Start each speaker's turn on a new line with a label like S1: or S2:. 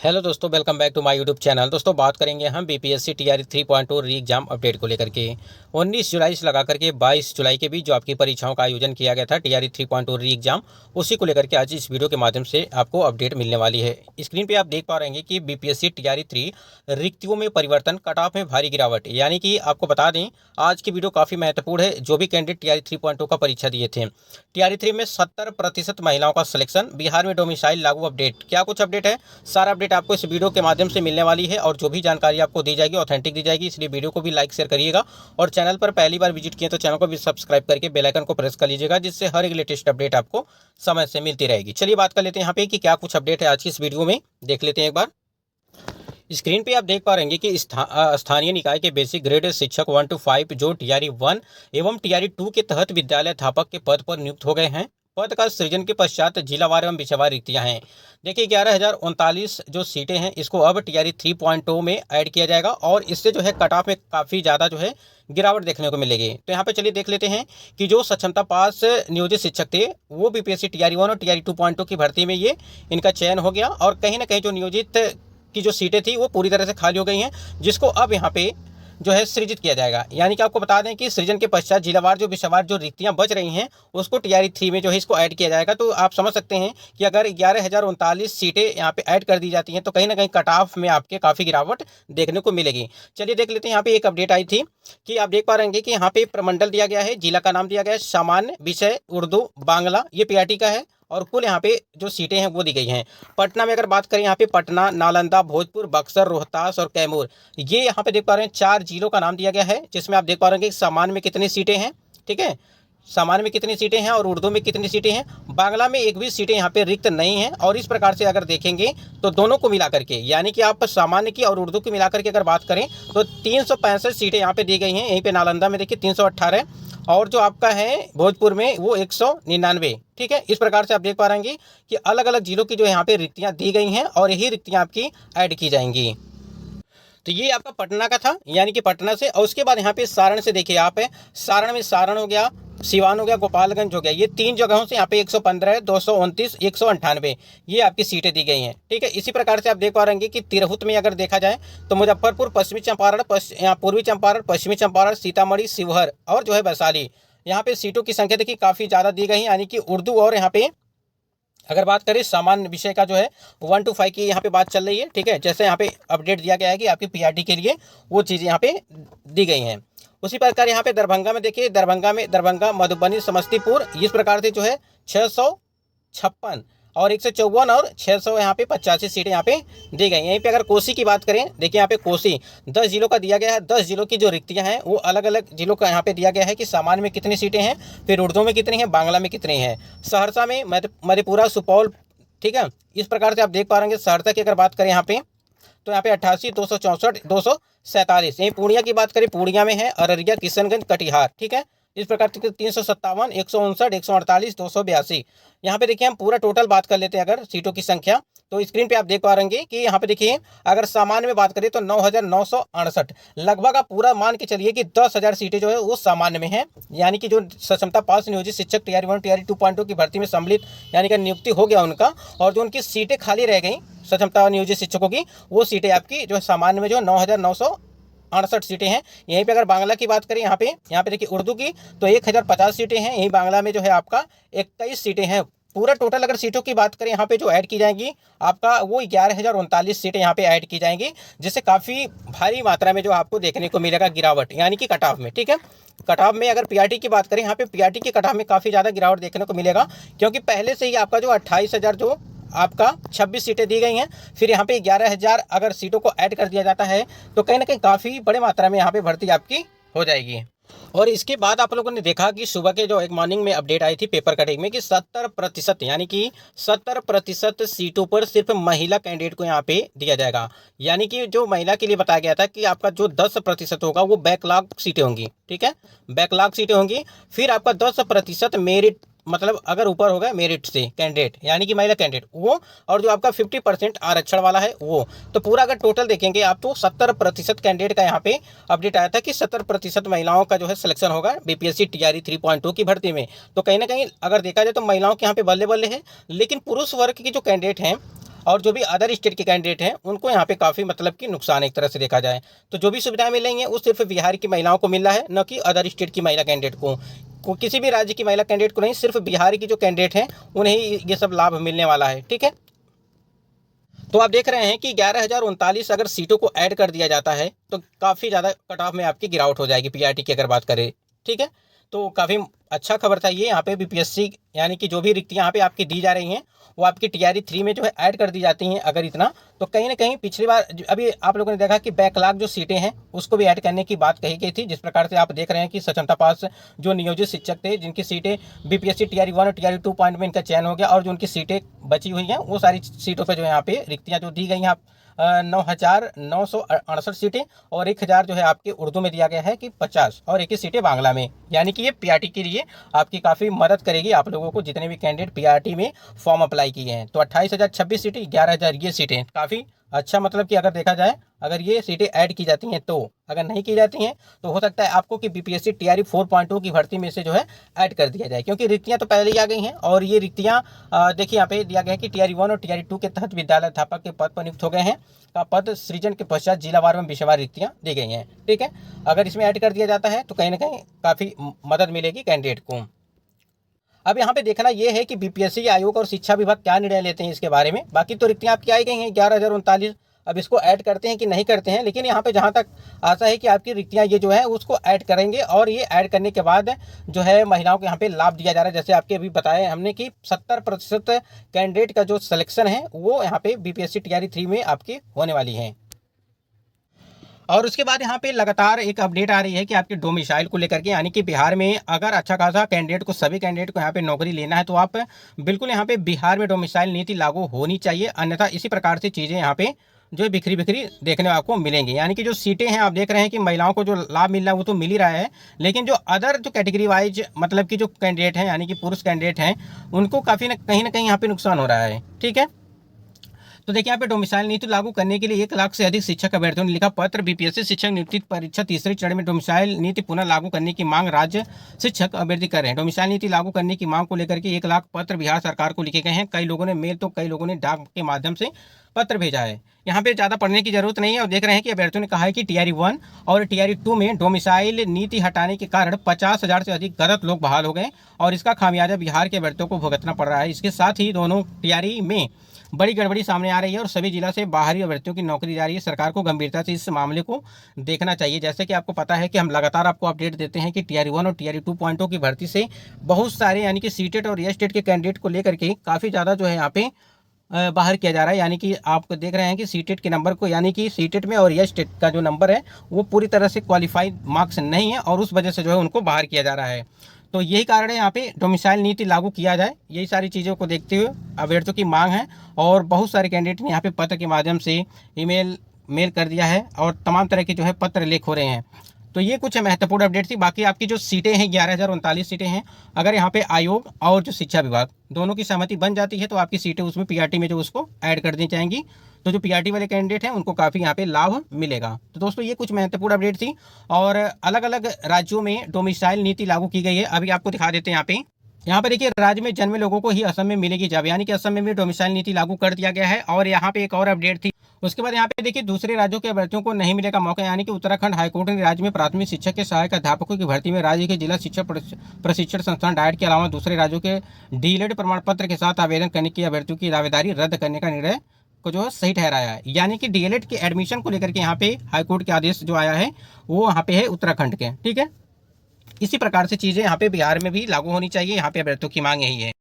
S1: Hello दोस्तों, welcome back to my YouTube channel. दोस्तों बात करेंगे हम बीपीएससी टीआरई 3.2 री एग्जाम अपडेट को लेकर के 19 जुलाई से लगा करके 22 जुलाई के बीच जो आपकी परीक्षाओं का आयोजन किया गया था टीआरई 3.2 री एग्जाम, उसी को लेकर के आज इस वीडियो के माध्यम से आपको अपडेट मिलने वाली है। स्क्रीन पे आप देख पा रहे हैं कि बीपीएससी टीआरई 3 रिक्तियों में परिवर्तन, कट ऑफ में भारी गिरावट। यानी कि आपको बता दें आज की वीडियो काफ़ी महत्वपूर्ण है। जो भी कैंडिडेट टीआरई 3.2 का परीक्षा दिए थे, टीआरई 3 में 70% महिलाओं का सिलेक्शन, बिहार में डोमिसाइल लागू अपडेट। क्या कुछ अपडेट है, सारा अपडेट आपको इस वीडियो के माध्यम से मिलने वाली है और जो भी जानकारी आपको दी जाएगी ऑथेंटिक दी जाएगी। इसलिए वीडियो को भी लाइक शेयर करिएगा और चैनल पर पहली बार विजिट किए तो चैनल को भी सब्सक्राइब करके बेल आइकन को प्रेस कर लीजिएगा, जिससे हर एक लेटेस्ट अपडेट आपको समय से मिलती रहेगी। चलिए बात कर लेते हैं यहाँ पे कि क्या कुछ अपडेट है आज की इस वीडियो में, देख लेते हैं एक बार। स्क्रीन पे आप देख पा रहे हैं कि स्थानीय निकाय के बेसिक ग्रेड शिक्षक 1 to 5 जो टीआरई 1 एवं टीआरई 2 के तहत विद्यालय अध्यापक के पद पर नियुक्त हो गए हैं। पद का सृजन के पश्चात जिलावार एवं विषयवार रिक्तियां हैं। देखिए 11,039 जो सीटें हैं, इसको अब टीआरई 3.2 में ऐड किया जाएगा और इससे जो है कट ऑफ में काफ़ी ज़्यादा जो है गिरावट देखने को मिलेगी। तो यहाँ पे चलिए देख लेते हैं कि जो सक्षमता पास नियोजित शिक्षक थे वो बीपीएससी टीआरई 1 और टीआरई 2.2 की भर्ती में ये इनका चयन हो गया और कहीं ना कहीं जो नियोजित की जो सीटें थी वो पूरी तरह से खाली हो गई हैं, जिसको अब यहाँ पे जो है सृजित किया जाएगा। यानी कि आपको बता दें कि सृजन के पश्चात जिलावार जो विषयवार जो रिक्तियां बच रही हैं उसको टीआरई 3 में जो है इसको ऐड किया जाएगा। तो आप समझ सकते हैं कि अगर 11,039 सीटें यहाँ पे ऐड कर दी जाती हैं तो कहीं ना कहीं कट ऑफ में आपके काफ़ी गिरावट देखने को मिलेगी। चलिए देख लेते हैं। यहाँ पे एक अपडेट आई थी कि आप देख पा रहे हैं कि यहाँ पे प्रमंडल दिया गया है, जिला का नाम दिया गया है, सामान्य विषय उर्दू बांग्ला, ये पीआरटी का है और कुल यहाँ पे जो सीटें हैं वो दी गई हैं। पटना में अगर बात करें, यहाँ पे पटना, नालंदा, भोजपुर, बक्सर, रोहतास और कैमूर, ये यहाँ पे देख पा रहे हैं 4 जिलों का नाम दिया गया है, जिसमें आप देख पा रहे हैं कि सामान्य में कितनी सीटें हैं, ठीक है, सामान्य में कितनी सीटें हैं और उर्दू में कितनी सीटें हैं। बांग्ला में एक भी सीटें यहाँ पे रिक्त नहीं हैं। और इस प्रकार से अगर देखेंगे तो दोनों को मिला करके, यानी कि आप सामान्य की और उर्दू की मिलाकर के अगर बात करें तो 365 सीटें यहाँ पे दी गई हैं। यहीं पे नालंदा में देखिए 318 और जो आपका है भोजपुर में वो 199, ठीक है। इस प्रकार से आप देख पा रहे हैं कि अलग अलग जिलों की जो यहाँ पे रिक्तियाँ दी गई हैं और यही रिक्तियाँ आपकी ऐड की जाएंगी। तो ये आपका पटना का था, यानी कि पटना से। और उसके बाद यहाँ पे सारण से देखिए आप है, सारण में सारण हो गया, सिवान हो गया, गोपालगंज हो गया, ये 3 जगहों से यहाँ पे 115, 229, 198 ये आपकी सीटें दी गई हैं, ठीक है। इसी प्रकार से आप देख पा रहे हैं कि तिरहुत में अगर देखा जाए तो मुजफ्फरपुर, पश्चिमी चंपारण, पूर्वी चंपारण, पश्चिमी चंपारण, सीतामढ़ी, शिवहर और जो है वैशाली, यहाँ पे सीटों की संख्या देखिए काफ़ी ज़्यादा दी गई है। यानी कि उर्दू और यहाँ पे अगर बात करें सामान्य विषय का जो है 1 to 5 की यहाँ पे बात चल रही है, ठीक है। जैसे यहाँ पे अपडेट दिया गया है कि आपकी पीआरटी के लिए वो चीज़ें यहाँ पे दी गई हैं। उसी प्रकार यहाँ पे दरभंगा में देखिए, दरभंगा, मधुबनी, समस्तीपुर, इस प्रकार से जो है 656 और 154 और 600 यहाँ पे 85 सीटें यहाँ पे दी गई हैं। यहीं पे अगर कोसी की बात करें, देखिए यहाँ पे कोसी 10 जिलों का दिया गया है। 10 जिलों की जो रिक्तियाँ हैं वो अलग अलग जिलों का यहाँ पे दिया गया है कि सामान्य में कितनी सीटें हैं, फिर उर्दू में कितनी हैं, बांग्ला में कितनी हैं। सहरसा में, मधेपुरा, सुपौल, ठीक है। इस प्रकार से आप देख पा रहे हैं सहरसा की अगर बात करें यहाँ पे तो यहाँ पे 88, 264, 247। यहीं पूर्णिया की बात करें, पूर्णिया में है अररिया, किशनगंज, कटिहार, ठीक है। इस प्रकार से 357, 159, 148, 282। यहाँ पे देखिए हम पूरा टोटल बात कर लेते हैं अगर सीटों की संख्या, तो स्क्रीन पे आप देख पा रहे हैं कि यहाँ पे देखिए अगर सामान्य में बात करें तो 9,968, लगभग आप पूरा मान के चलिए कि 10,000 सीटें जो है वो सामान्य में हैं। यानी कि जो सक्षमता पास नियोजित शिक्षक टीआरई 1 टीआरई 2.2 की भर्ती में सम्मिलित यानी कि नियुक्ति हो गया उनका, और जो उनकी सीटें खाली रह गई सक्षमता नियोजित शिक्षकों की, वो सीटें आपकी जो है सामान्य में जो 9,968 सीटें हैं। यहीं पे अगर बांग्ला की बात करें यहाँ पे देखिए उर्दू की तो 1,050 सीटें हैं। यहीं बांग्ला में जो है आपका 21 सीटें हैं। पूरा टोटल अगर सीटों की बात करें यहाँ पे जो ऐड की जाएंगी आपका वो 11,039 सीटें यहाँ पे ऐड की जाएंगी, जिससे काफ़ी भारी मात्रा में जो आपको देखने को मिलेगा गिरावट, यानी कि कट ऑफ में, ठीक है। कट ऑफ में अगर पीआरटी की बात करें, यहाँ पे पीआरटी के कट ऑफ में काफ़ी ज़्यादा गिरावट देखने को मिलेगा, क्योंकि पहले से ही आपका जो 28,000 जो आपका 26 सीटें दी गई हैं, फिर यहाँ पे 11,000 अगर सीटों को ऐड कर दिया जाता है तो कहीं ना कहीं काफ़ी बड़े मात्रा में यहाँ पे भर्ती आपकी हो जाएगी। और इसके बाद आप लोगों ने देखा कि सुबह के जो एक मॉर्निंग में अपडेट आई थी पेपर कटिंग में कि 70% यानी कि 70% सीटों पर सिर्फ महिला कैंडिडेट को यहाँ पे दिया जाएगा। यानी कि जो महिला के लिए बताया गया था कि आपका जो 10% होगा वो बैकलॉग सीटें होंगी, ठीक है, बैकलॉग सीटें होंगी। फिर आपका 10% मेरिट, मतलब अगर ऊपर होगा मेरिट से कैंडिडेट यानी कि महिला कैंडिडेट वो, और जो आपका 50% आरक्षण वाला है वो। तो पूरा अगर टोटल देखेंगे आप तो 70% कैंडिडेट का यहाँ पे अपडेट आया था कि 70% महिलाओं का जो है सिलेक्शन होगा बीपीएससी टीआरई 3.2 की भर्ती में। तो कहीं ना कहीं अगर देखा जाए तो महिलाओं के यहाँ पे बल्ले बल्ले है, लेकिन पुरुष वर्ग के जो कैंडिडेट हैं और जो भी अदर स्टेट के कैंडिडेट हैं उनको यहाँ पे काफ़ी मतलब कि नुकसान एक तरह से देखा जाए। तो जो भी सुविधाएं मिल रही हैं वो सिर्फ बिहार की महिलाओं को मिल रहा है, न कि अदर स्टेट की महिला कैंडिडेट को किसी भी राज्य की महिला कैंडिडेट को नहीं, सिर्फ बिहार की जो कैंडिडेट हैं उन्हें ये सब लाभ मिलने वाला है। ठीक है, तो आप देख रहे हैं कि 11,039 अगर सीटों को ऐड कर दिया जाता है तो काफ़ी ज़्यादा कट ऑफ में आपकी गिरावट हो जाएगी पीआरटी की अगर बात करें। ठीक है, तो काफ़ी अच्छा खबर था ये। यहाँ पे बीपीएससी यानी कि जो भी रिक्तियाँ यहाँ पे आपकी दी जा रही हैं वो आपकी टीआरई 3 में जो है ऐड कर दी जाती हैं अगर इतना, तो कहीं ना कहीं पिछली बार अभी आप लोगों ने देखा कि बैकलॉग जो सीटें हैं उसको भी ऐड करने की बात कही गई थी। जिस प्रकार से आप देख रहे हैं कि स्वतंत्रता पास जो नियोजित शिक्षक थे जिनकी सीटें बीपीएससी टीआरई 1 और टीआरई 2 पॉइंट में इनका चयन हो गया, और जो उनकी सीटें बची हुई हैं वो सारी सीटों पर जो यहाँ पे रिक्तियाँ जो दी गई हैं 9,968 सीटें, और 1,000 जो है आपके उर्दू में दिया गया है कि 50, और 21 सीटें बांग्ला में। यानी कि ये पीआरटी के लिए आपकी काफ़ी मदद करेगी आप लोगों को जितने भी कैंडिडेट पीआरटी में फॉर्म अप्लाई किए हैं। तो 28,026 सीटें, 11,000 ये सीटें, काफ़ी अच्छा मतलब कि अगर देखा जाए अगर ये सीटें ऐड की जाती हैं तो, अगर नहीं की जाती हैं तो हो सकता है आपको कि बीपीएससी टीआरई 4.2 की भर्ती में से जो है ऐड कर दिया जाए, क्योंकि रिक्तियां तो पहले ही आ गई हैं। और ये रिक्तियां देखिए यहाँ पे दिया गया है कि टीआरई 1 और टीआरई 2 के तहत विद्यालय अध्यापक के पद पर नियुक्त हो गए हैं का पद सृजन के पश्चात जिलावार में विषयवार रिक्तियां दी गई हैं। ठीक है, अगर इसमें ऐड कर दिया जाता है तो कहीं ना कहीं काफ़ी मदद मिलेगी कैंडिडेट को। अब यहाँ पे देखना ये है कि बीपीएससी आयोग और शिक्षा विभाग क्या निर्णय लेते हैं इसके बारे में। बाकी तो रिक्तियाँ आपकी आई गई हैं 11,039, अब इसको ऐड करते हैं कि नहीं करते हैं, लेकिन यहाँ पे जहाँ तक आशा है कि आपकी रिक्तियाँ ये जो है उसको ऐड करेंगे, और ये ऐड करने के बाद जो है महिलाओं को यहाँ पे लाभ दिया जा रहा है। जैसे आपके अभी बताया हमने कि 70% कैंडिडेट का जो सिलेक्शन है वो यहाँ पे बीपीएससी टीआरई 3 में आपकी होने वाली है। और उसके बाद यहाँ पे लगातार एक अपडेट आ रही है कि आपके डोमिसाइल को लेकर के, यानी कि बिहार में अगर अच्छा खासा कैंडिडेट को, सभी कैंडिडेट को यहाँ पे नौकरी लेना है तो आप बिल्कुल यहाँ पे बिहार में डोमिसाइल नीति लागू होनी चाहिए, अन्यथा इसी प्रकार से चीज़ें यहाँ पे जो बिखरी बिखरी देखने आपको मिलेंगी। यानी कि जो सीटें हैं आप देख रहे हैं कि महिलाओं को जो लाभ मिल रहा है वो तो मिल ही रहा है, लेकिन जो अदर जो कैटेगरी वाइज मतलब कि जो कैंडिडेट हैं यानी कि पुरुष कैंडिडेट हैं उनको काफ़ी ना कहीं यहाँ पे नुकसान हो रहा है। ठीक है, तो देखिए यहाँ पे डोमिसाइल नीति लागू करने के लिए 1 लाख से अधिक शिक्षक अभ्यर्थियों ने लिखा पत्र। बीपीएससी शिक्षक नियुक्ति परीक्षा तीसरे चरण में डोमिसाइल नीति पुनः लागू करने की मांग राज्य शिक्षक अभ्यर्थी कर रहे हैं। डोमिसाइल नीति लागू करने की मांग को लेकर के 1 लाख पत्र बिहार सरकार को लिखे गए हैं। कई लोगों ने मेल तो कई लोगों ने डाक के माध्यम से पत्र भेजा है। यहाँ पे ज़्यादा पढ़ने की जरूरत नहीं है। और देख रहे हैं कि अभ्यर्थियों ने कहा है कि टीआरई 1 और टीआरई 2 में डोमिसाइल नीति हटाने के कारण 50,000 से अधिक गलत लोग बहाल हो गए, और इसका खामियाजा बिहार के अभ्यर्थियों को भुगतना पड़ रहा है। इसके साथ ही दोनों टीआरई में बड़ी गड़बड़ी सामने आ रही है और सभी जिला से बाहरी अभ्यर्थियों की नौकरी जा रही है। सरकार को गंभीरता से इस मामले को देखना चाहिए। जैसे कि आपको पता है कि हम लगातार आपको अपडेट देते हैं कि टीआरई 1 और टीआरई 2.0 की भर्ती से बहुत सारे यानी कि सीटेट और एस्टेट के कैंडिडेट को लेकर के काफ़ी ज़्यादा जो है यहाँ पे बाहर किया जा रहा है। यानी कि आप देख रहे हैं कि सीटेट के नंबर को, यानी कि सीटेट में और एस्टेट का जो नंबर है वो पूरी तरह से क्वालिफाइड मार्क्स नहीं है, और उस वजह से जो है उनको बाहर किया जा रहा है। तो यही कारण है यहाँ पे डोमिसाइल नीति लागू किया जाए। यही सारी चीज़ों को देखते हुए अभ्यर्थियों की मांग है, और बहुत सारे कैंडिडेट ने यहाँ पे पत्र के माध्यम से मेल कर दिया है, और तमाम तरह के जो है पत्र लेख हो रहे हैं। तो ये कुछ महत्वपूर्ण अपडेट थी। बाकी आपकी जो सीटें हैं 11,039 सीटें हैं, अगर यहाँ पे आयोग और जो शिक्षा विभाग दोनों की सहमति बन जाती है तो आपकी सीटें उसमें पीआरटी में जो उसको ऐड कर दी जाएंगी। तो जो पीआरटी वाले कैंडिडेट हैं उनको काफ़ी यहाँ पे लाभ मिलेगा। तो दोस्तों ये कुछ महत्वपूर्ण अपडेट थी, और अलग अलग राज्यों में डोमिसाइल नीति लागू की गई है। अभी आपको दिखा देते हैं यहाँ पे देखिए राज्य में जन्मे लोगों को ही असम में मिलेगी जॉब, यानी कि असम में भी डोमिसाइल नीति लागू कर दिया गया है। और यहाँ पे एक और अपडेट थी। उसके बाद यहाँ पे देखिए दूसरे राज्यों के अभ्यर्थियों को नहीं मिलेगा मौका, यानी कि उत्तराखंड हाईकोर्ट ने राज्य में प्राथमिक शिक्षक के सहायक अध्यापकों की भर्ती में राज्य के जिला शिक्षक प्रशिक्षण संस्थान डाइट के अलावा दूसरे राज्यों के डीएलएड प्रमाण पत्र के साथ आवेदन करने की अभ्यर्थियों की दावेदारी रद्द करने का निर्णय को जो सही ठहराया है। यानी कि डीएलएड के एडमिशन को लेकर के यहाँ पे हाईकोर्ट के आदेश जो आया है वो यहाँ पे है उत्तराखंड के। ठीक है, इसी प्रकार से चीज़ें यहाँ पे बिहार में भी लागू होनी चाहिए। यहाँ पे अभ्यर्थियों की मांग यही है।